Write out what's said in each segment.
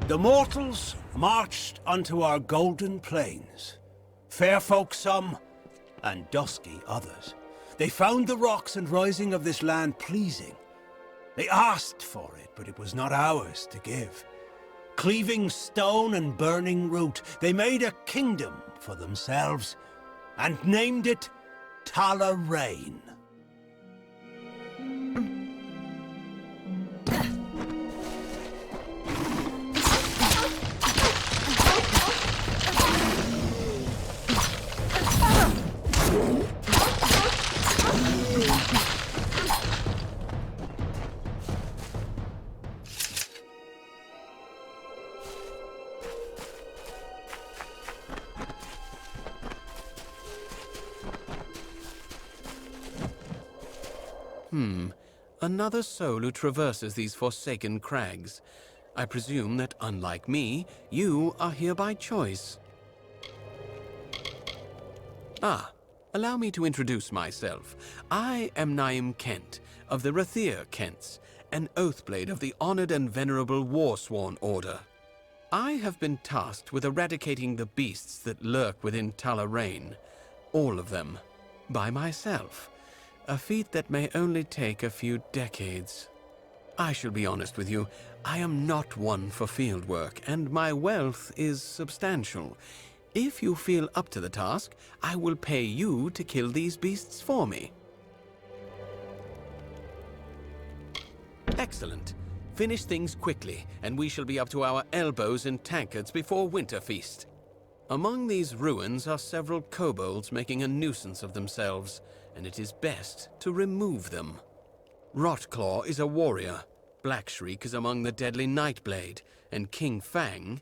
The mortals marched unto our golden plains. Fair folk some, and dusky others. They found the rocks and rising of this land pleasing. They asked for it, but it was not ours to give. Cleaving stone and burning root, they made a kingdom for themselves, and named it Talarain. Another soul who traverses these forsaken crags. I presume that, unlike me, you are here by choice. Allow me to introduce myself. I am Niahm Kent, of the Reshade Kents, an Oathblade of the honored and venerable Warsworn Order. I have been tasked with eradicating the beasts that lurk within Talarain, all of them, by myself. A feat that may only take a few decades. I shall be honest with you, I am not one for field work, and my wealth is substantial. If you feel up to the task, I will pay you to kill these beasts for me. Excellent. Finish things quickly, and we shall be up to our elbows in tankards before Winterfeast. Among these ruins are several kobolds making a nuisance of themselves, and it is best to remove them. Rotclaw is a warrior, Blackshriek is among the deadly Nightblade, and King Fang,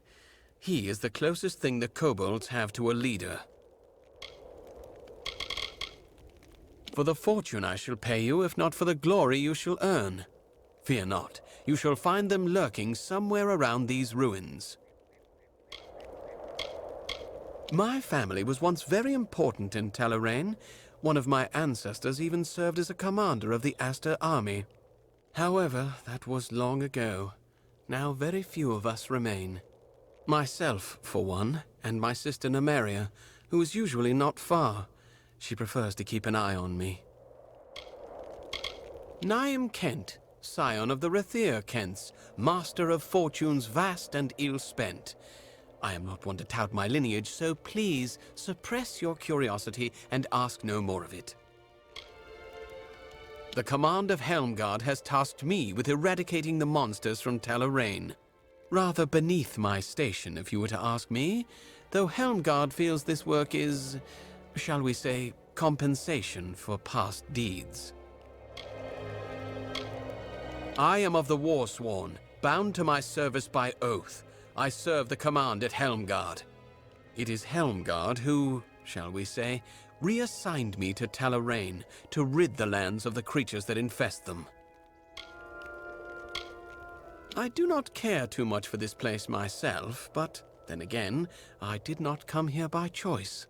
he is the closest thing the kobolds have to a leader. For the fortune I shall pay you, if not for the glory you shall earn. Fear not, you shall find them lurking somewhere around these ruins. My family was once very important in Talarain. One of my ancestors even served as a commander of the Aster army. However, that was long ago. Now very few of us remain. Myself, for one, and my sister Nymeria, who is usually not far. She prefers to keep an eye on me. Niahm Kent, scion of the Reshade Kents, master of fortunes vast and ill-spent. I am not one to tout my lineage, so please suppress your curiosity and ask no more of it. The command of Helmgard has tasked me with eradicating the monsters from Talarain. Rather beneath my station, if you were to ask me, though Helmgard feels this work is, shall we say, compensation for past deeds. I am of the Warsworn, bound to my service by oath. I serve the command at Helmgard. It is Helmgard who, shall we say, reassigned me to Talarain to rid the lands of the creatures that infest them. I do not care too much for this place myself, but then again, I did not come here by choice.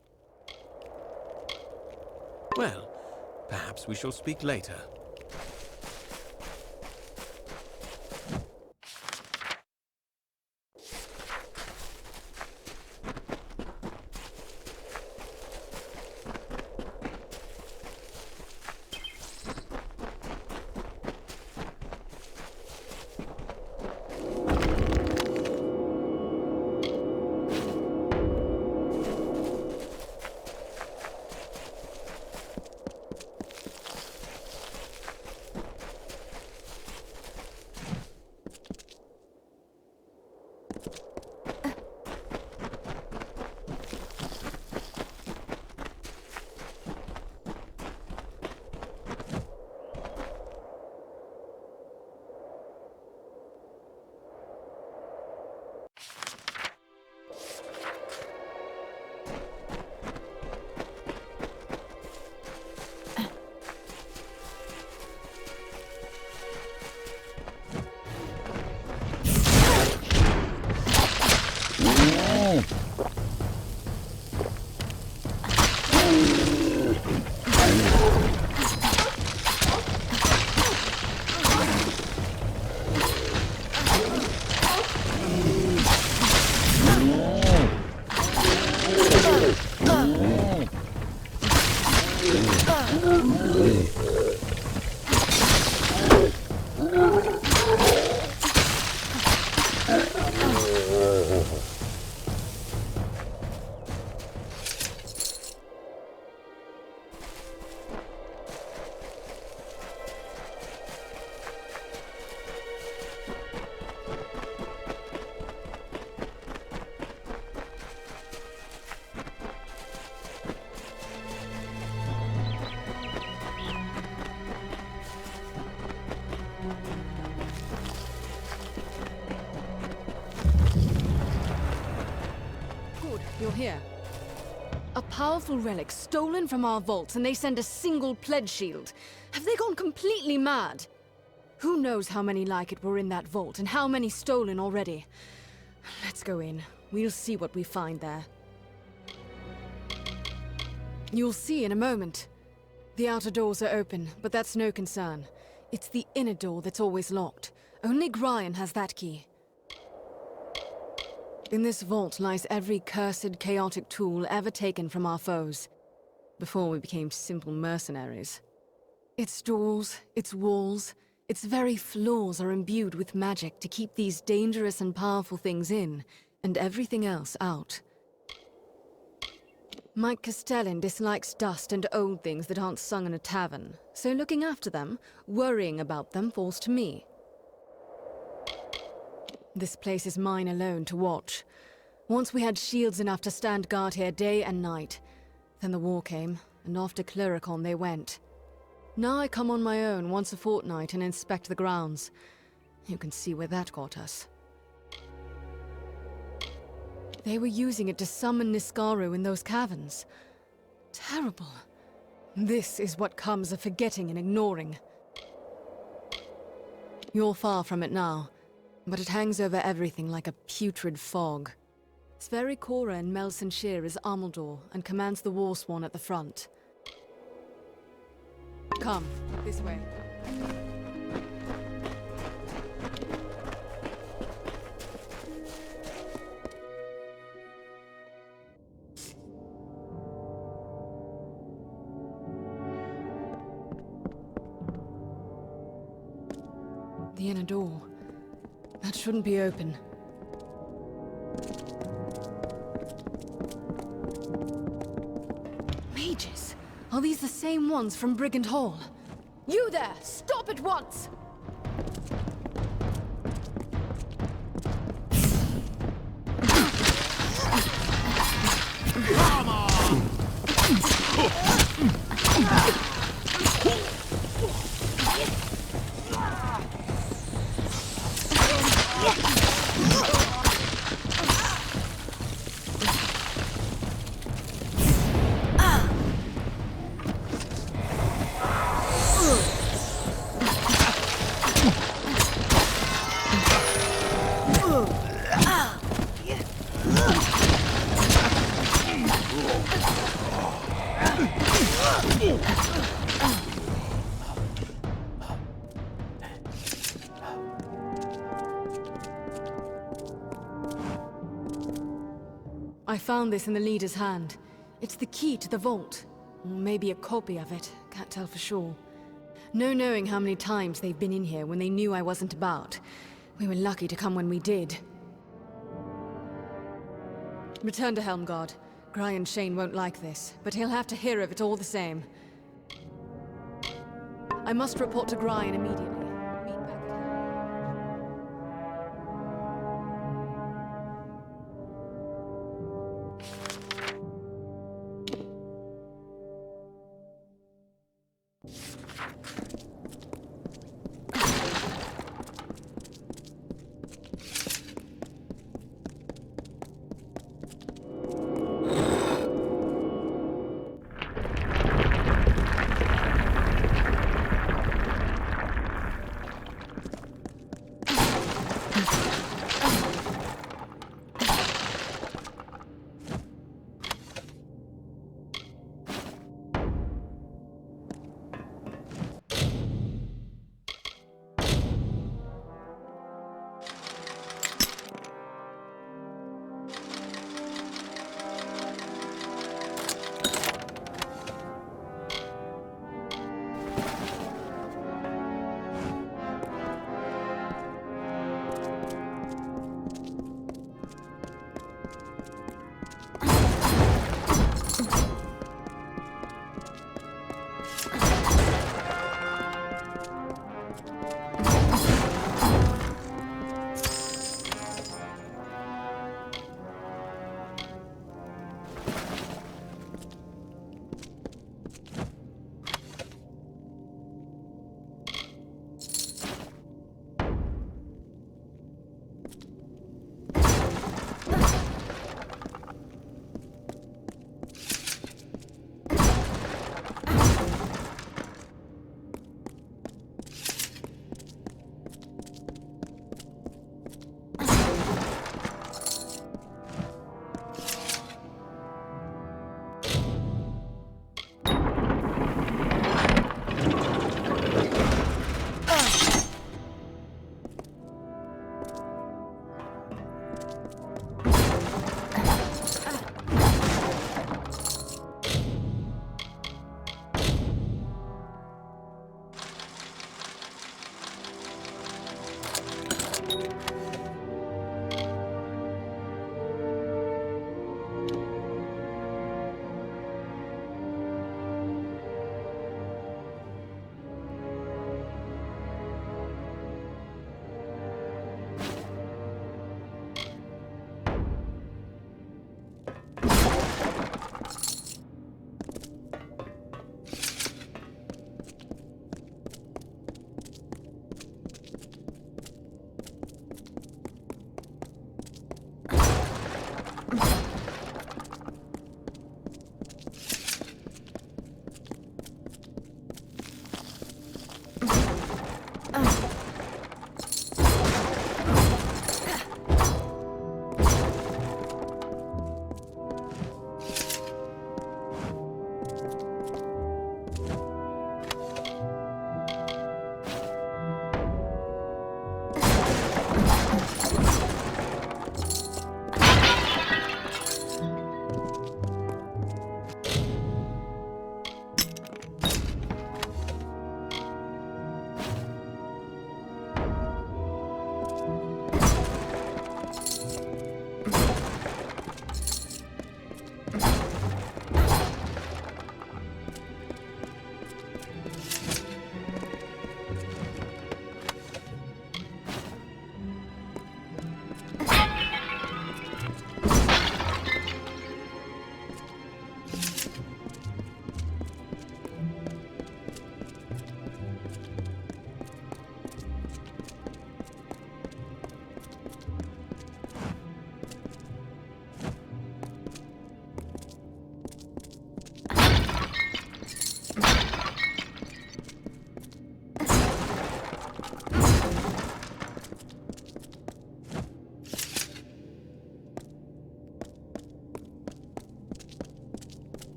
Well, perhaps we shall speak later. here. A powerful relic stolen from our vaults, and they send a single pledge shield. Have they gone completely mad? Who knows how many like it were in that vault, and how many stolen already? Let's go in. We'll see what we find there. You'll see in a moment. The outer doors are open, but that's no concern. It's the inner door that's always locked. Only Gryan has that key. In this vault lies every cursed, chaotic tool ever taken from our foes, before we became simple mercenaries. Its doors, its walls, its very floors are imbued with magic to keep these dangerous and powerful things in, and everything else out. Mike Castellan dislikes dust and old things that aren't sung in a tavern, so looking after them, worrying about them, falls to me. This place is mine alone to watch. Once we had shields enough to stand guard here day and night. Then the war came, and off to Cluricon they went. Now I come on my own once a fortnight and inspect the grounds. You can see where that got us. They were using it to summon Niskaru in those caverns. Terrible. This is what comes of forgetting and ignoring. You're far from it now, but it hangs over everything like a putrid fog. Sverikora in Melson Shear is Amalur and commands the Warsworn at the front. Come, this way. The inner door. That shouldn't be open. Mages? Are these the same ones from Brigand Hall? You there! Stop at once! Come on! I found this in the leader's hand. It's the key to the vault. Or maybe a copy of it. Can't tell for sure. No knowing how many times they've been in here when they knew I wasn't about. We were lucky to come when we did. Return to Helmguard. Gryan Shane won't like this, but he'll have to hear of it all the same. I must report to Gryan immediately. Meet back at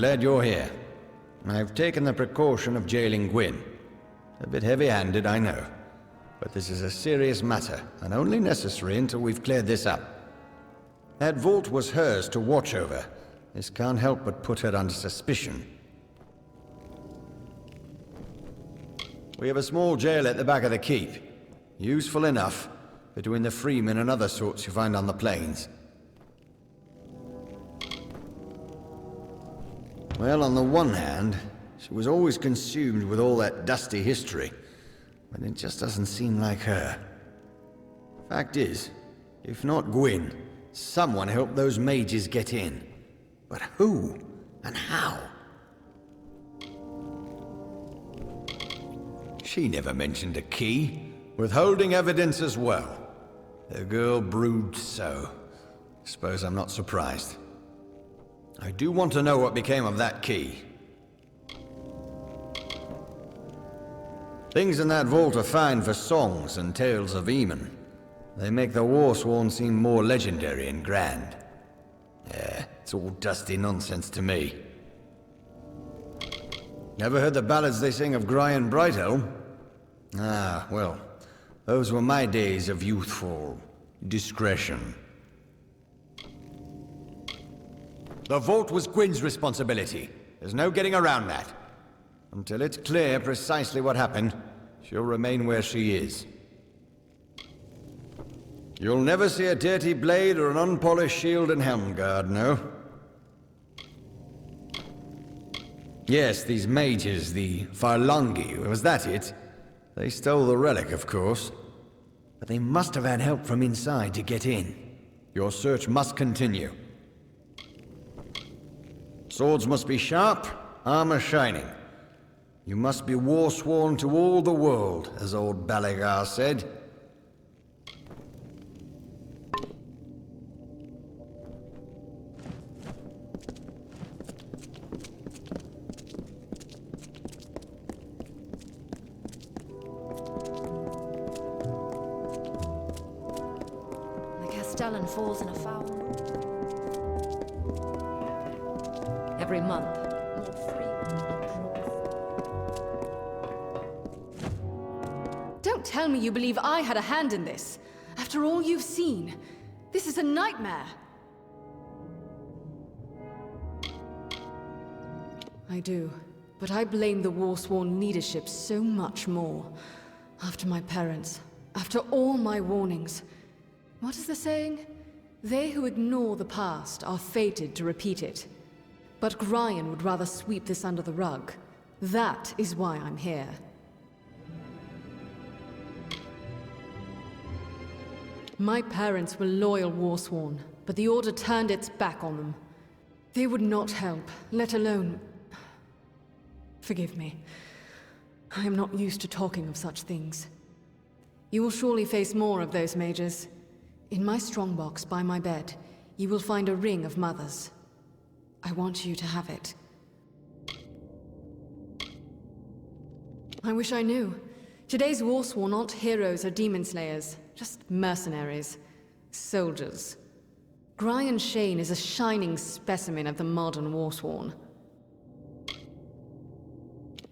glad you're here. I've taken the precaution of jailing Gwyn. A bit heavy-handed, I know. But this is a serious matter, and only necessary until we've cleared this up. That vault was hers to watch over. This can't help but put her under suspicion. We have a small jail at the back of the keep. Useful enough, between the freemen and other sorts you find on the plains. Well, on the one hand, she was always consumed with all that dusty history, but it just doesn't seem like her. Fact is, if not Gwyn, someone helped those mages get in. But who? And how? She never mentioned a key, withholding evidence as well. The girl broods so. Suppose I'm not surprised. I do want to know what became of that key. Things in that vault are fine for songs and tales of Eamon. They make the Warsworn seem more legendary and grand. Yeah, it's all dusty nonsense to me. Never heard the ballads they sing of Grian Brighthelm? Ah, well, those were my days of youthful discretion. The vault was Gwyn's responsibility. There's no getting around that. Until it's clear precisely what happened, she'll remain where she is. You'll never see a dirty blade or an unpolished shield in Helmgard, no? Yes, these mages, the Farlangi, was that it? They stole the relic, of course. But they must have had help from inside to get in. Your search must continue. Swords must be sharp, armor shining. You must be warsworn to all the world, as old Balagar said. Castellan falls in a foul mood. Every month, more freemen. Don't tell me you believe I had a hand in this. After all you've seen, this is a nightmare. I do, but I blame the Warsworn leadership so much more. After my parents, after all my warnings. What is the saying? They who ignore the past are fated to repeat it. But Grian would rather sweep this under the rug. That is why I'm here. My parents were loyal Warsworn, but the Order turned its back on them. They would not help, let alone... Forgive me. I am not used to talking of such things. You will surely face more of those mages. In my strongbox by my bed, you will find a ring of mothers. I want you to have it. I wish I knew. Today's Warsworn aren't heroes or demon slayers, just mercenaries. Soldiers. Grian Shane is a shining specimen of the modern Warsworn.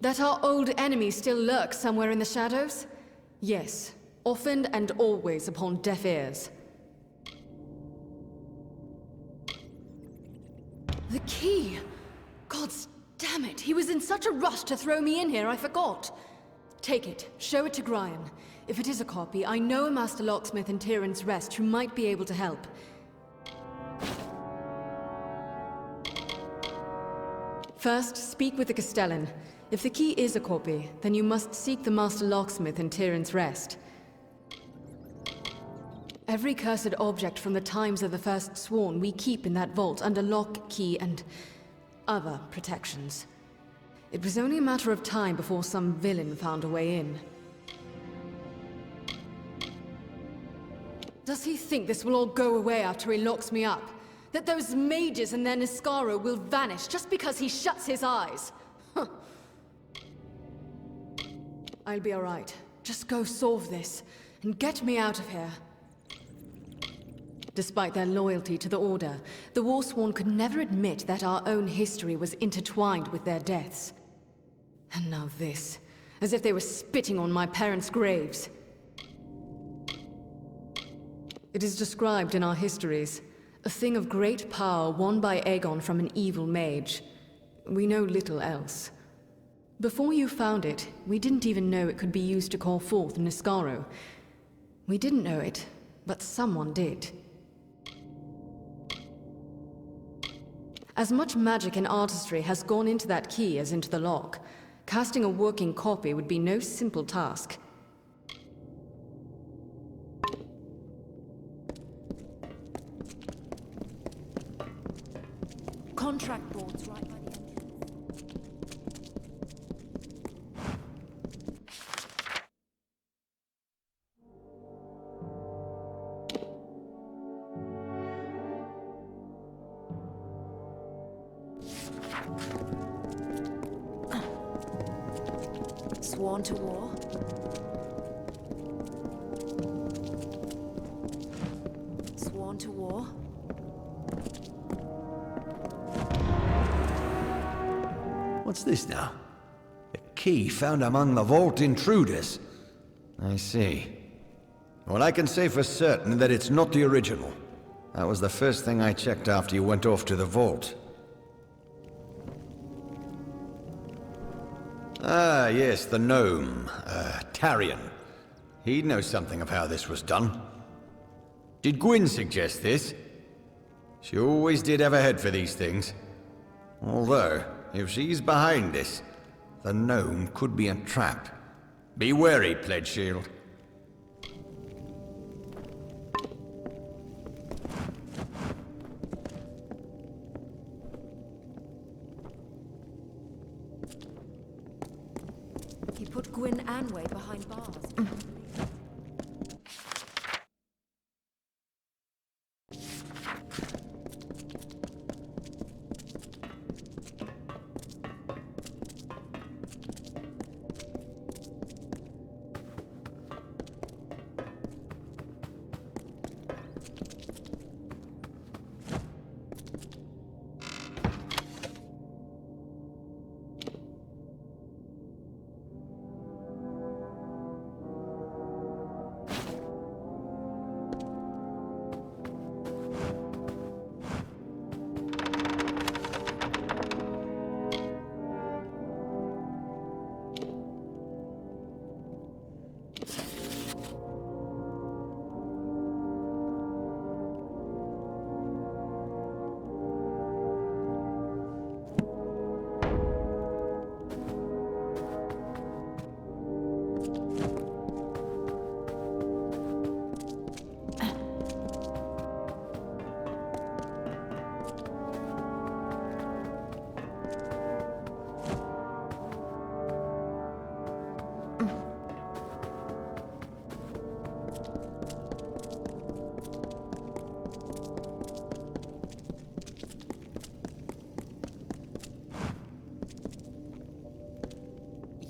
That our old enemy still lurks somewhere in the shadows? Yes, often and always upon deaf ears. The key! Gods damn it, he was in such a rush to throw me in here, I forgot. Take it, show it to Grian. If it is a copy, I know a master locksmith in Tyrion's Rest who might be able to help. First, speak with the Castellan. If the key is a copy, then you must seek the master locksmith in Tyrion's Rest. Every cursed object from the times of the First Sworn we keep in that vault under lock, key, and other protections. It was only a matter of time before some villain found a way in. Does he think this will all go away after he locks me up? That those mages and their Niskaro will vanish just because he shuts his eyes? Huh. I'll be alright. Just go solve this, and get me out of here. Despite their loyalty to the Order, the Warsworn could never admit that our own history was intertwined with their deaths. And now this, as if they were spitting on my parents' graves. It is described in our histories, a thing of great power won by Aegon from an evil mage. We know little else. Before you found it, we didn't even know it could be used to call forth Niskaro. We didn't know it, but someone did. As much magic and artistry has gone into that key as into the lock, casting a working copy would be no simple task. Contract boards right by the entrance. Sworn to war. Sworn to war. What's this now? A key found among the vault intruders. I see. Well, I can say for certain that it's not the original. That was the first thing I checked after you went off to the vault. Ah, yes, the gnome. Tarion. He knows something of how this was done. Did Gwyn suggest this? She always did have a head for these things. Although, if she's behind this, the gnome could be a trap. Be wary, Pledge Shield. He put Gwyn Anway behind bars.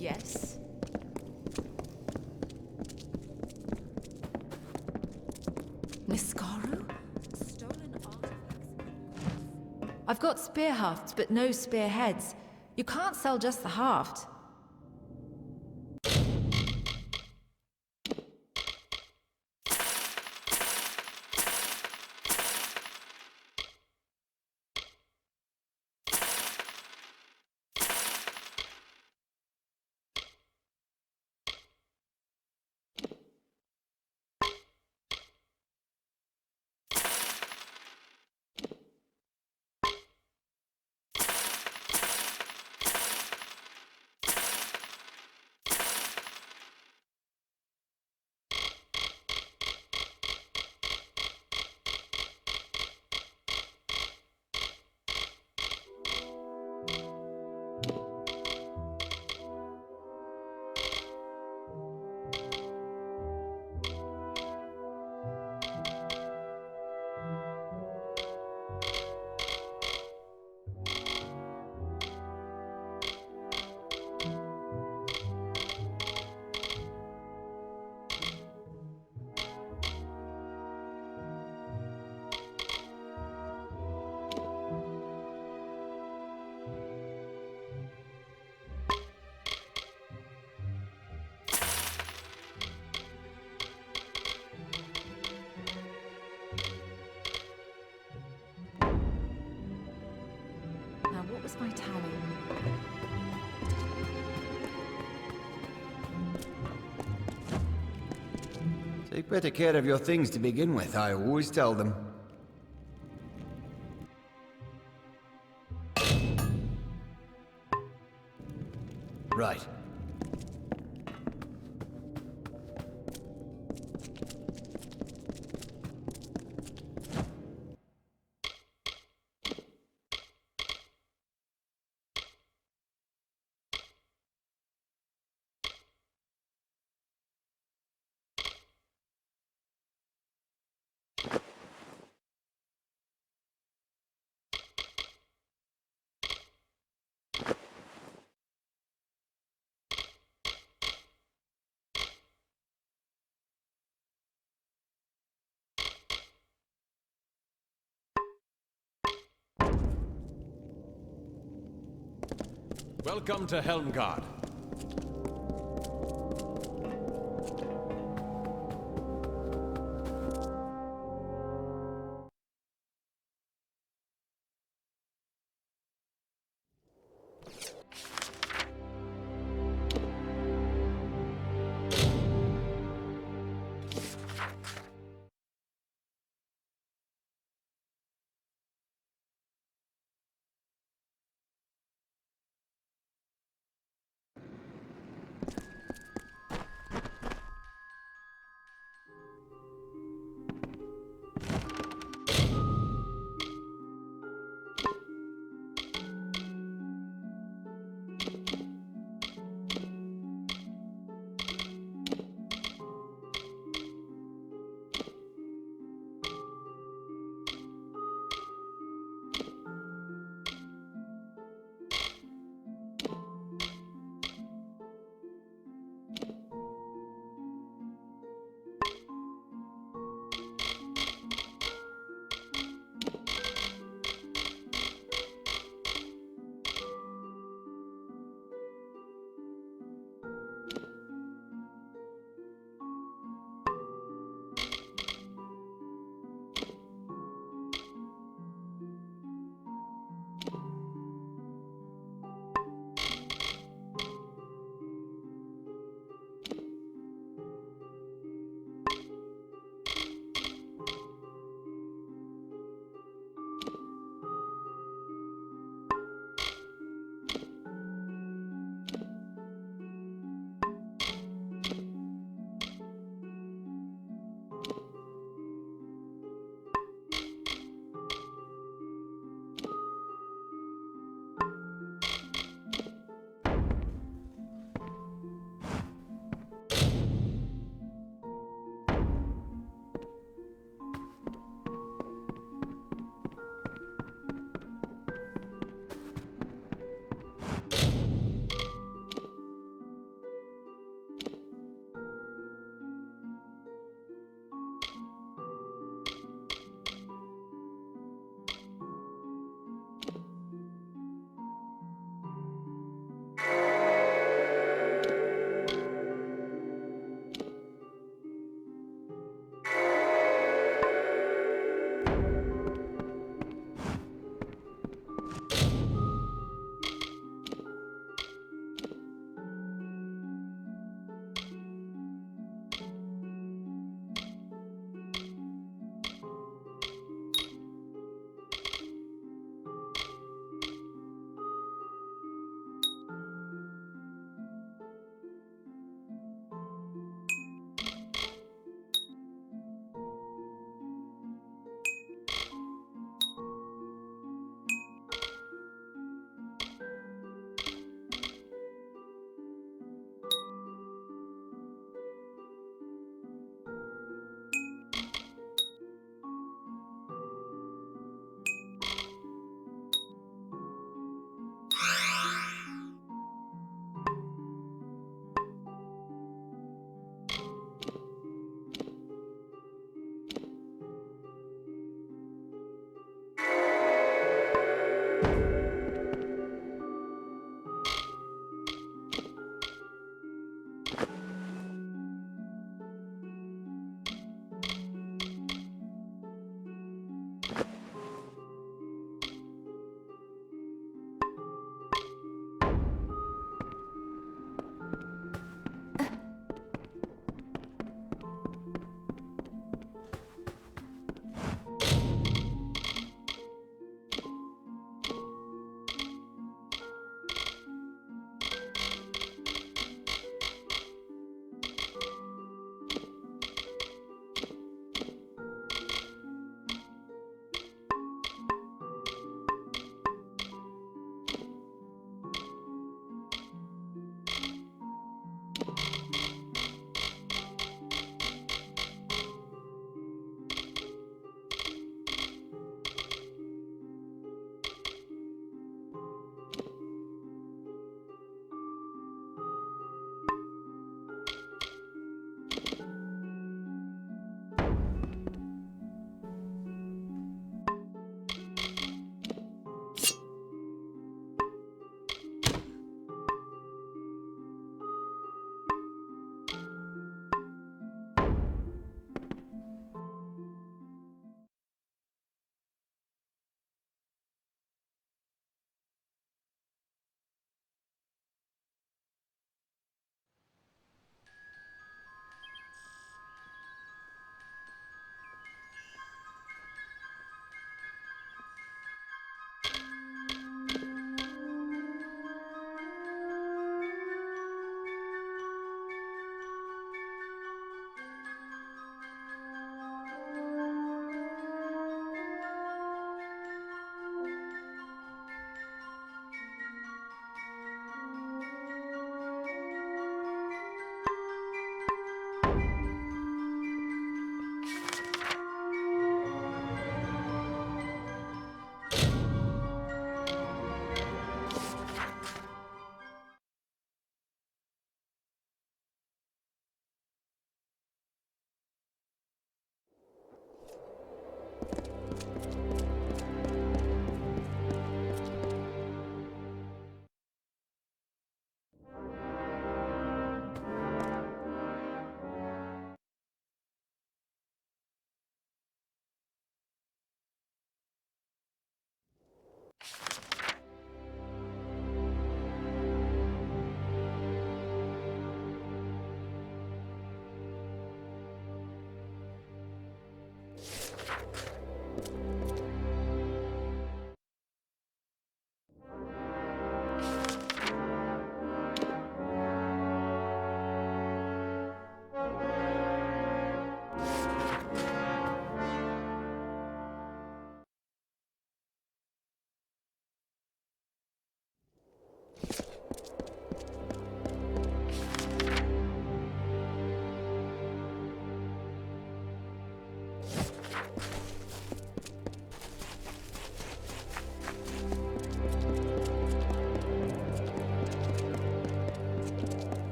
Yes. Niskaro? Stolen artifacts. I've got spear hafts, but no spear heads. You can't sell just the haft. Take better care of your things to begin with, I always tell them. Right. Welcome to Helmgard.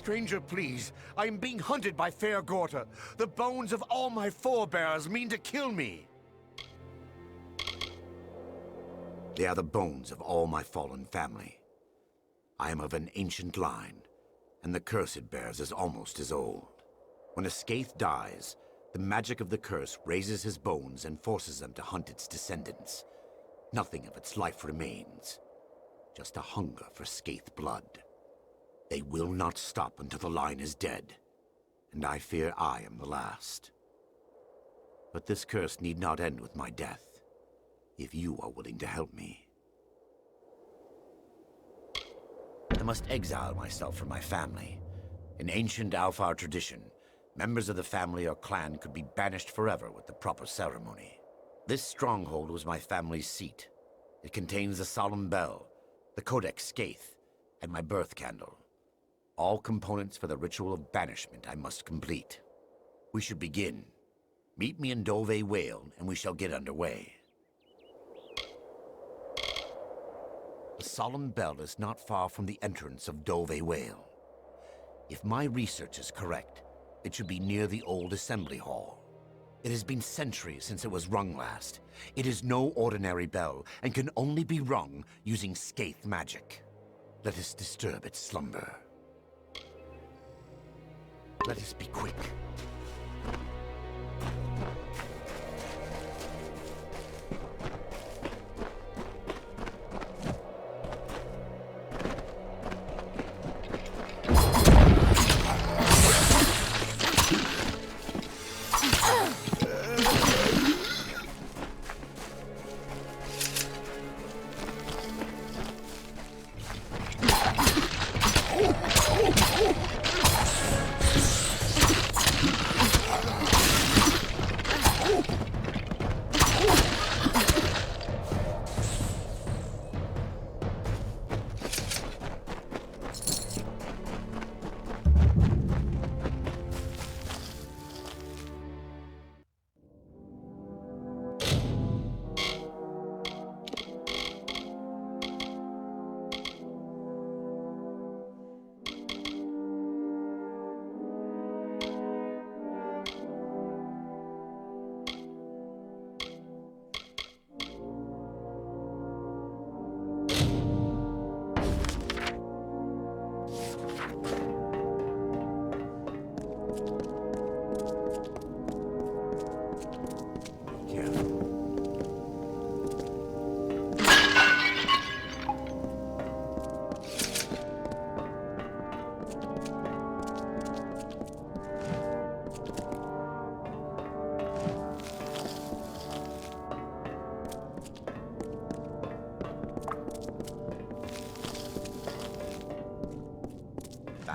Stranger, please. I am being hunted by Fair Gorta. The bones of all my forebears mean to kill me. They are the bones of all my fallen family. I am of an ancient line, and the curse it bears is almost as old. When a Skaith dies, the magic of the curse raises his bones and forces them to hunt its descendants. Nothing of its life remains. Just a hunger for Skaith blood. They will not stop until the line is dead, and I fear I am the last. But this curse need not end with my death, if you are willing to help me. I must exile myself from my family. In ancient Alfar tradition, members of the family or clan could be banished forever with the proper ceremony. This stronghold was my family's seat. It contains the solemn bell, the Codex Skaith, and my birth candle. All components for the ritual of banishment I must complete. We should begin. Meet me in Dove Whale, and we shall get underway. The solemn bell is not far from the entrance of Dove Whale. If my research is correct, it should be near the old assembly hall. It has been centuries since it was rung last. It is no ordinary bell, and can only be rung using Skaith magic. Let us disturb its slumber. Let us be quick.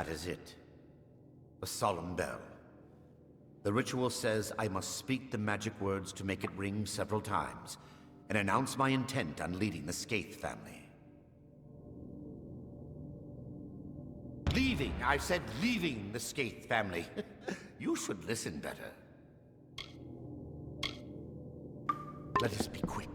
is it. A solemn bell. The ritual says I must speak the magic words to make it ring several times, and announce my intent on leading the Skaith family. Leaving! I said leaving the Skaith family. You should listen better. Let us be quick.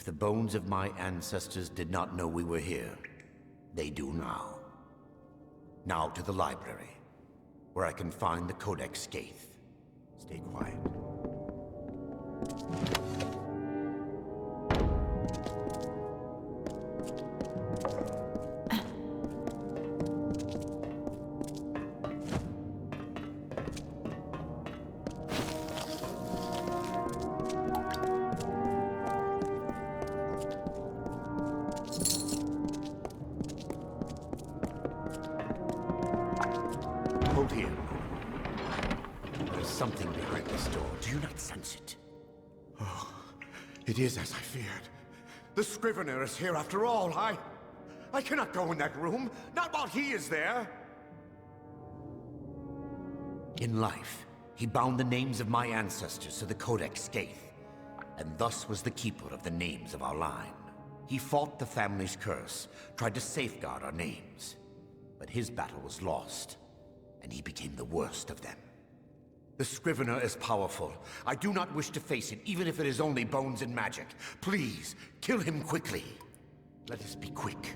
The bones of my ancestors did not know we were here. They do now. Now to the library, where I can find the Codex Skaith. Stay quiet. Hold here. There's something behind this door. Do you not sense it? Oh, it is as I feared. The Scrivener is here after all. I cannot go in that room. Not while he is there. In life, he bound the names of my ancestors to the Codex Skaith, and thus was the keeper of the names of our line. He fought the family's curse, tried to safeguard our names, but his battle was lost, and he became the worst of them. The Scrivener is powerful. I do not wish to face it, even if it is only bones and magic. Please, kill him quickly. Let us be quick.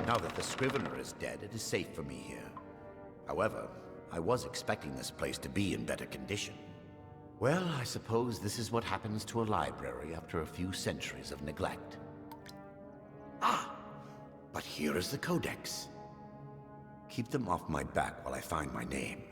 Now that the Scrivener is dead, it is safe for me here. However, I was expecting this place to be in better condition. Well, I suppose this is what happens to a library after a few centuries of neglect. Ah! But here is the Codex. Keep them off my back while I find my name.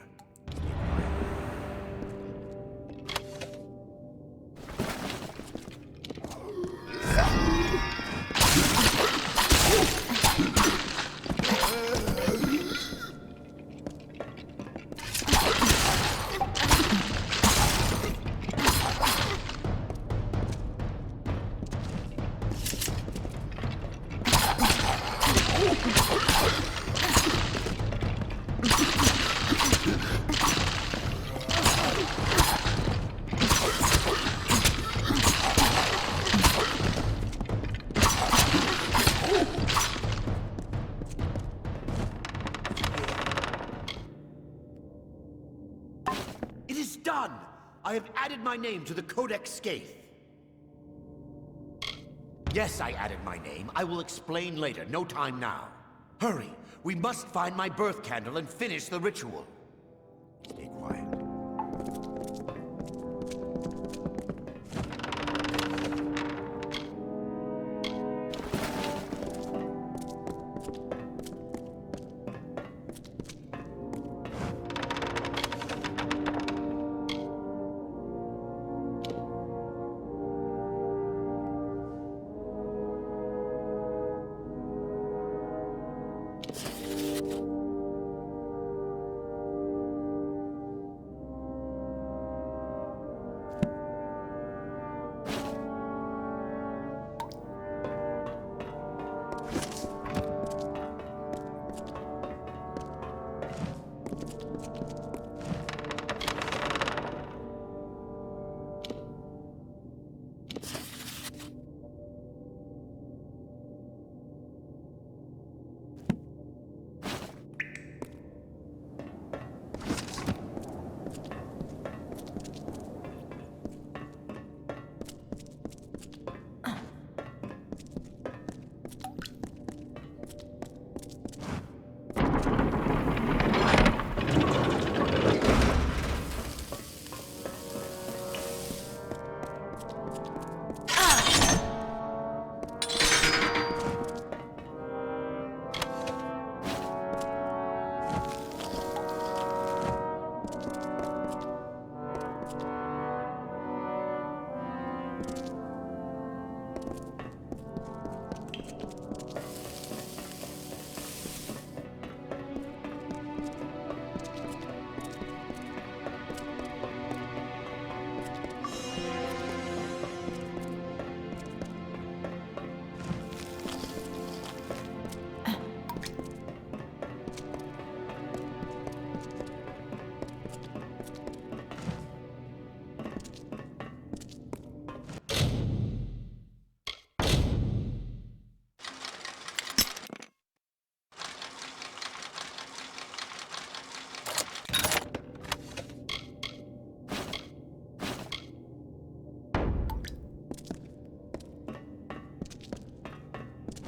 I have added my name to the Codex Skaith. Yes, I added my name. I will explain later. No time now. Hurry! We must find my birth candle and finish the ritual. Stay quiet.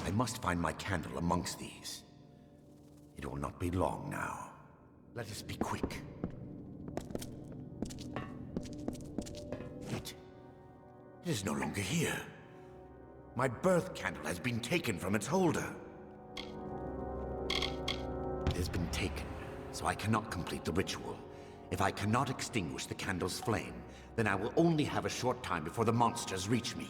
I must find my candle amongst these. It will not be long now. Let us be quick. It is no longer here. My birth candle has been taken from its holder. It has been taken, so I cannot complete the ritual. If I cannot extinguish the candle's flame, then I will only have a short time before the monsters reach me.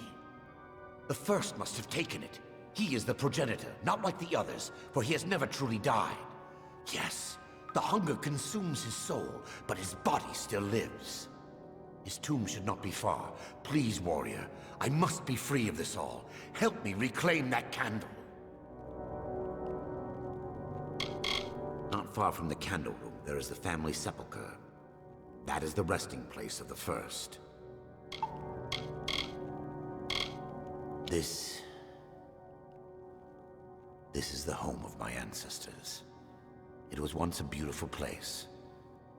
The first must have taken it. He is the progenitor, not like the others, for he has never truly died. Yes, the hunger consumes his soul, but his body still lives. His tomb should not be far. Please, warrior, I must be free of this all. Help me reclaim that candle. Not far from the candle room, there is the family sepulchre. That is the resting place of the first. This is the home of my ancestors. It was once a beautiful place.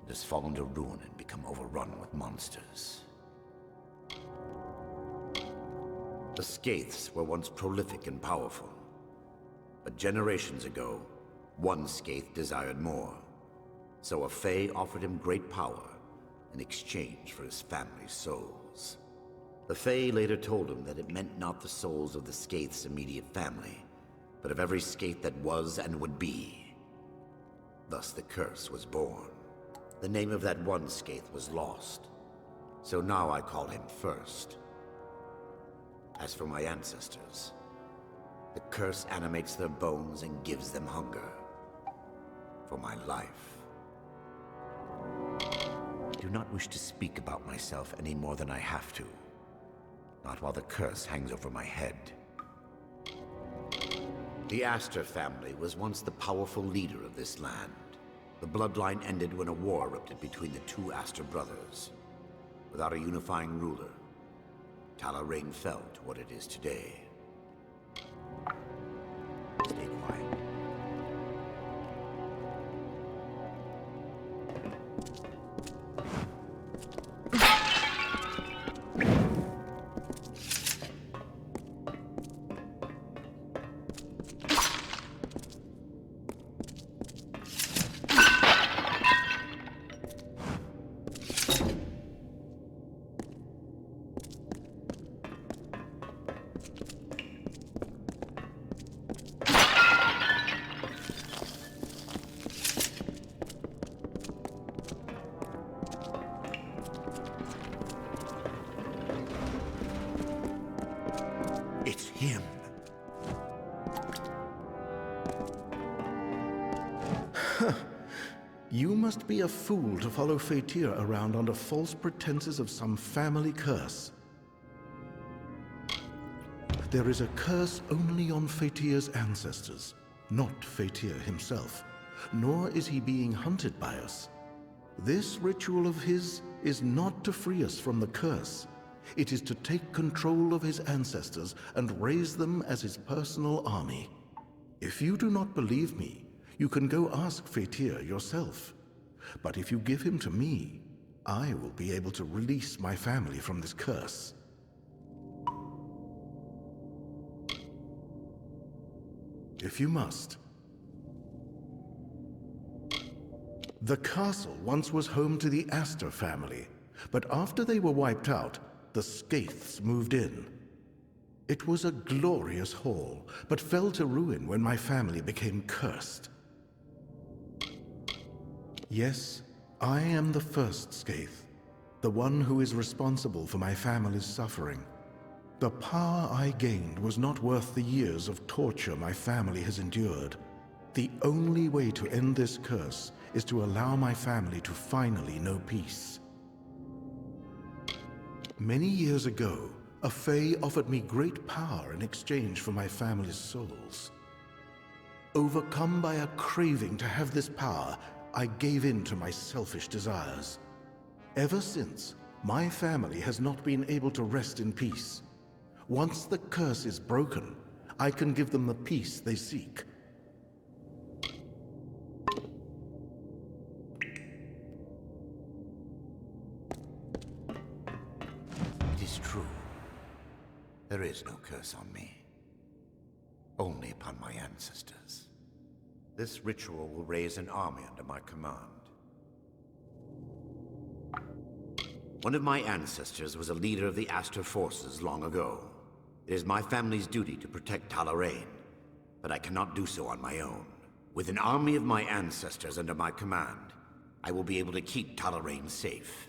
It has fallen to ruin and become overrun with monsters. The Skaiths were once prolific and powerful. But generations ago, one Skaith desired more. So a Fae offered him great power in exchange for his family's souls. The Fae later told him that it meant not the souls of the Skaith's immediate family, but of every Skaith that was and would be. Thus the curse was born. The name of that one Skaith was lost, so now I call him First. As for my ancestors, the curse animates their bones and gives them hunger for my life. I do not wish to speak about myself any more than I have to, not while the curse hangs over my head. The Aster family was once the powerful leader of this land. The bloodline ended when a war erupted between the two Aster brothers. Without a unifying ruler, Talarain fell to what it is today. Stay quiet. It's him. You must be a fool to follow Fatir around under false pretenses of some family curse. There is a curse only on Fatir's ancestors, not Fatir himself. Nor is he being hunted by us. This ritual of his is not to free us from the curse. It is to take control of his ancestors and raise them as his personal army. If you do not believe me, you can go ask Fatir yourself. But if you give him to me, I will be able to release my family from this curse. If you must. The castle once was home to the Aster family, but after they were wiped out, the Skaiths moved in. It was a glorious hall, but fell to ruin when my family became cursed. Yes, I am the first Skaith, the one who is responsible for my family's suffering. The power I gained was not worth the years of torture my family has endured. The only way to end this curse is to allow my family to finally know peace. Many years ago, a Fae offered me great power in exchange for my family's souls. Overcome by a craving to have this power, I gave in to my selfish desires. Ever since, my family has not been able to rest in peace. Once the curse is broken, I can give them the peace they seek. It is true. There is no curse on me. Only upon my ancestors. This ritual will raise an army under my command. One of my ancestors was a leader of the Aster forces long ago. It is my family's duty to protect Talarain, but I cannot do so on my own. With an army of my ancestors under my command, I will be able to keep Talarain safe.